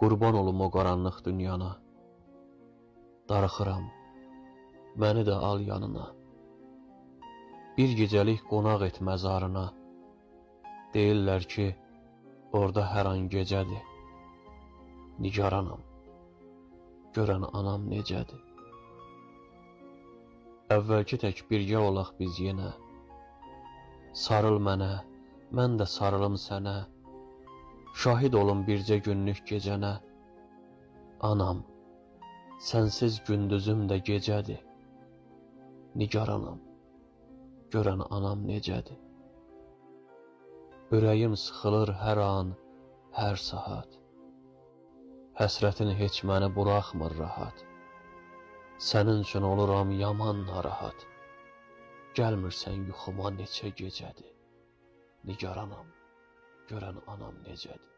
Qurban olum o qaranlıq dünyana. Darıxıram, məni də al yanına. Bir gecəlik qonaq et məzarına. Deyirlər ki, orada hər an gecədir. Nigaranam, görən anam necədir? Əvvəlki tək birgə olaq biz yenə. Sarıl mənə, mən də sarılım sənə. Şahid olun bircə günlük gecənə. Anam, sənsiz gündüzüm də gecədir. Nigaranam, görən anam necədir? Ürəyim sıxılır hər an, hər saat. Həsrətin heç məni buraxmır rahat. Sənin üçün oluram yaman narahat. Gəlmirsən yuxuma neçə gecədir. Nigaranam, görən anam necədir?